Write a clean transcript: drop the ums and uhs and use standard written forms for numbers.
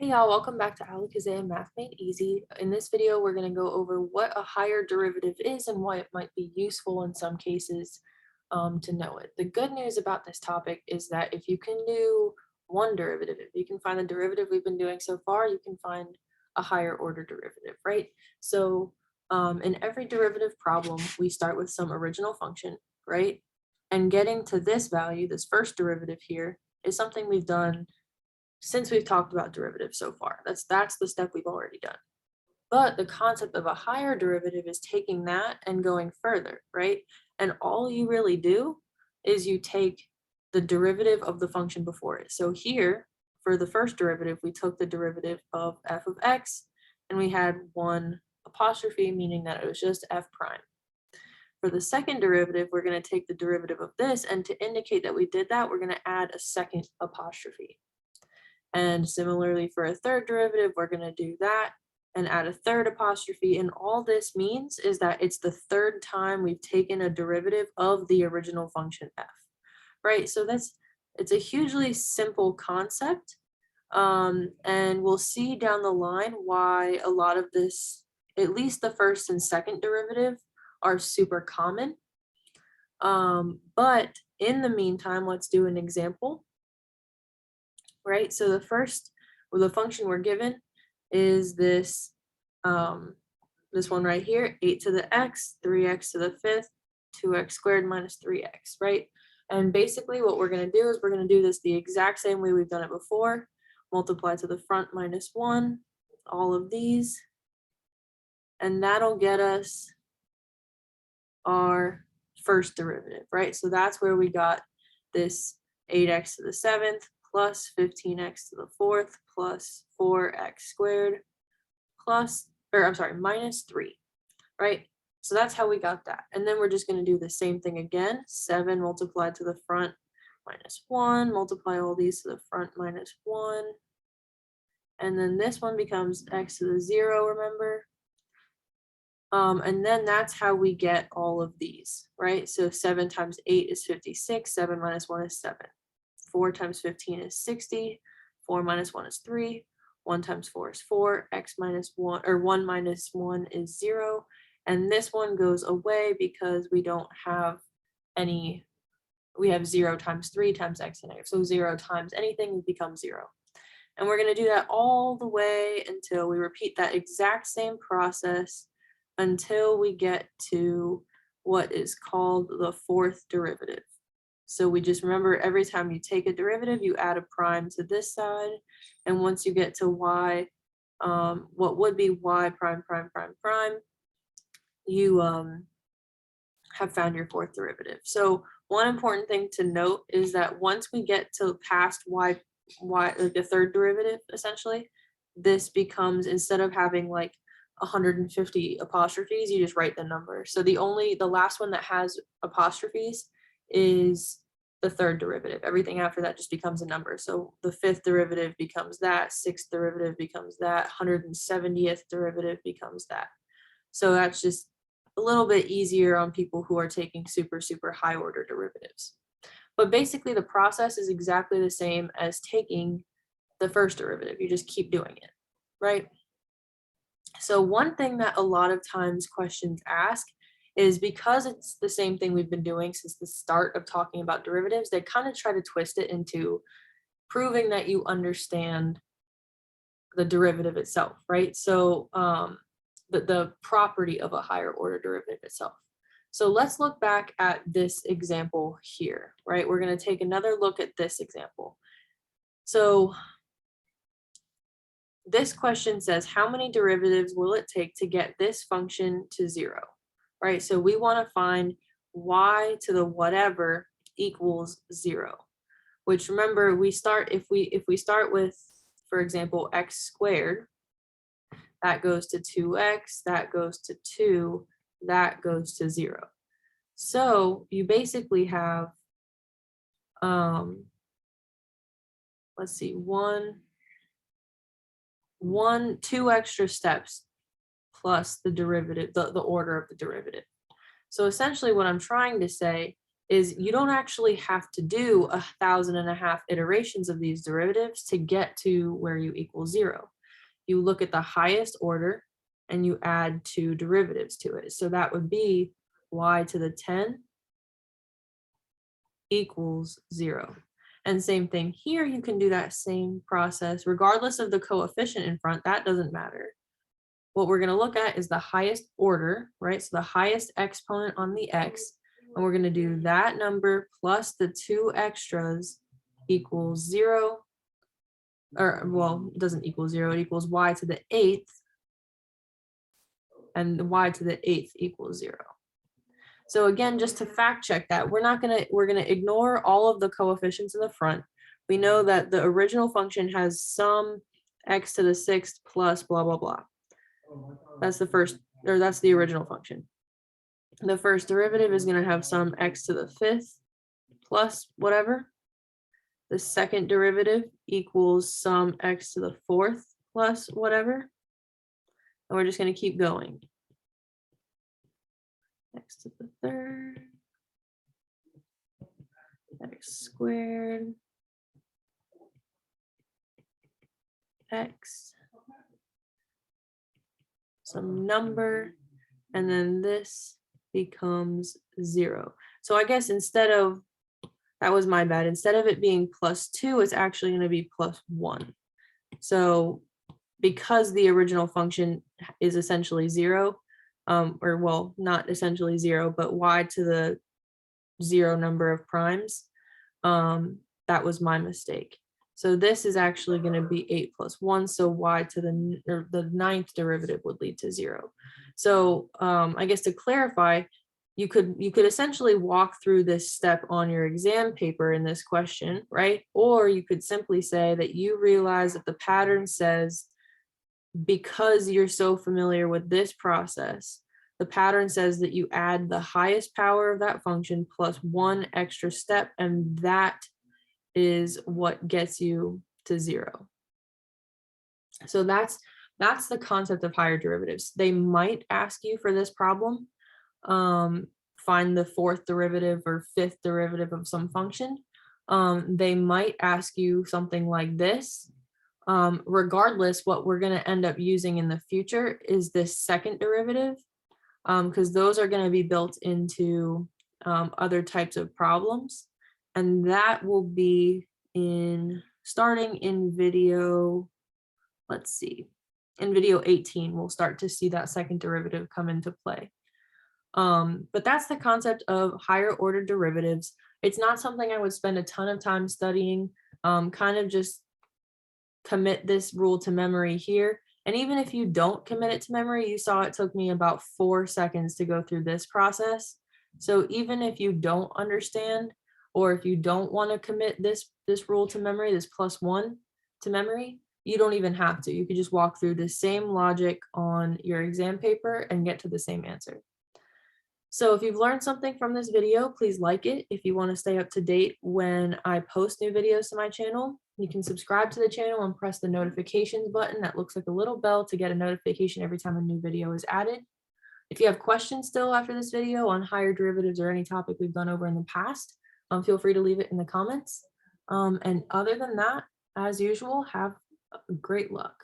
Hey y'all, welcome back to Alakazam Math Made Easy. In this video, we're going to go over what a higher derivative is and why it might be useful in some cases to know it. The good news about this topic is that if you can do one derivative, if you can find the derivative we've been doing so far, you can find a higher order derivative, right? So in every derivative problem, we start with some original function, right? And getting to this value, this first derivative here, is something we've done since we've talked about derivatives so far. That's the step we've already done. But the concept of a higher derivative is taking that and going further, right? And all you really do is you take the derivative of the function before it. So here, for the first derivative, we took the derivative of f of x, and we had one apostrophe, meaning that it was just f prime. For the second derivative, we're going to take the derivative of this, and to indicate that we did that, we're going to add a second apostrophe. And similarly for a third derivative, we're going to do that and add a third apostrophe. And all this means is that it's the third time we've taken a derivative of the original function f, right? So it's a hugely simple concept. And we'll see down the line why a lot of this, at least the first and second derivative, are super common. But in the meantime, let's do an example. Right, so the function we're given is this this one right here, 8 to the x, 3x to the fifth, 2x squared minus 3x, right? And basically what we're going to do is we're going to do this the exact same way we've done it before. Multiply to the front minus 1, all of these, and that'll get us our first derivative, right? So that's where we got this 8x to the seventh plus 15x to the fourth plus 4x squared minus 3, right? So that's how we got that. And then we're just going to do the same thing again. 7 multiplied to the front minus 1, multiply all these to the front minus 1. And then this one becomes x to the 0, remember? And then that's how we get all of these, right? So 7 times 8 is 56, 7 minus 1 is 7. 4 times 15 is 60, 4 minus 1 is 3, 1 times 4 is 4, x minus 1, or 1 minus 1 is 0, and this one goes away because we don't have any, we have 0 times 3 times x and negative, so 0 times anything becomes 0. And we're going to do that all the way until we repeat that exact same process until we get to what is called the fourth derivative. So we just remember every time you take a derivative, you add a prime to this side. And once you get to y, what would be y prime, prime, prime, prime, you have found your fourth derivative. So one important thing to note is that once we get to past y, like the third derivative, essentially, this becomes, instead of having like 150 apostrophes, you just write the number. So the last one that has apostrophes is the third derivative. Everything after that just becomes a number. So the fifth derivative becomes that, sixth derivative becomes that, 170th derivative becomes that. So that's just a little bit easier on people who are taking super, super high order derivatives. But basically the process is exactly the same as taking the first derivative. You just keep doing it, right? So one thing that a lot of times questions ask is, because it's the same thing we've been doing since the start of talking about derivatives, they kind of try to twist it into proving that you understand the derivative itself, right? So the property of a higher order derivative itself. So let's look back at this example here, right? We're going to take another look at this example. So this question says, how many derivatives will it take to get this function to 0, right? So we want to find y to the whatever equals 0, which, remember, we start, if we start with, for example, x squared, that goes to 2x, that goes to 2, that goes to 0. So you basically have, let's see, two extra steps plus the derivative, the order of the derivative. So essentially what I'm trying to say is you don't actually have to do 1,500 iterations of these derivatives to get to where you equal 0. You look at the highest order and you add 2 derivatives to it. So that would be y to the 10 equals 0. And same thing here, you can do that same process regardless of the coefficient in front. That doesn't matter. What we're going to look at is the highest order, right? So the highest exponent on the x, and we're going to do that number plus the 2 extras equals 0, or well, it doesn't equal 0, it equals y to the 8th, and the y to the 8th equals 0. So again, just to fact check that, we're gonna ignore all of the coefficients in the front. We know that the original function has some x to the 6th plus blah, blah, blah. That's the first, or that's the original function. The first derivative is gonna have some x to the 5th plus whatever. The second derivative equals some x to the 4th plus whatever. And we're just gonna keep going. X to the 3rd, x squared, x, some number, and then this becomes 0. So I guess instead of, that was my bad, instead of it being +2, it's actually going to be +1. So because the original function is essentially 0, or well, not essentially 0, but y to the 0 number of primes, that was my mistake. So this is actually going to be 8 plus 1, so y to the 9th derivative would lead to 0. So I guess to clarify, you could essentially walk through this step on your exam paper in this question, right? Or you could simply say that you realize that the pattern says, because you're so familiar with this process, the pattern says that you add the highest power of that function plus 1 extra step, and that is what gets you to 0. So that's the concept of higher derivatives. They might ask you for this problem, find the 4th derivative or 5th derivative of some function. They might ask you something like this. Regardless, what we're going to end up using in the future is this second derivative, because those are going to be built into other types of problems. And that will be starting in video, let's see, in video 18, we'll start to see that second derivative come into play. But that's the concept of higher order derivatives. It's not something I would spend a ton of time studying, kind of just commit this rule to memory here. And even if you don't commit it to memory, you saw it took me about 4 seconds to go through this process. So even if you don't understand, or if you don't want to commit this rule to memory, this +1 to memory, you don't even have to. You could just walk through the same logic on your exam paper and get to the same answer. So if you've learned something from this video, please like it. If you want to stay up to date when I post new videos to my channel, you can subscribe to the channel and press the notifications button that looks like a little bell to get a notification every time a new video is added. If you have questions still after this video on higher derivatives or any topic we've gone over in the past, feel free to leave it in the comments. And other than that, as usual, have great luck.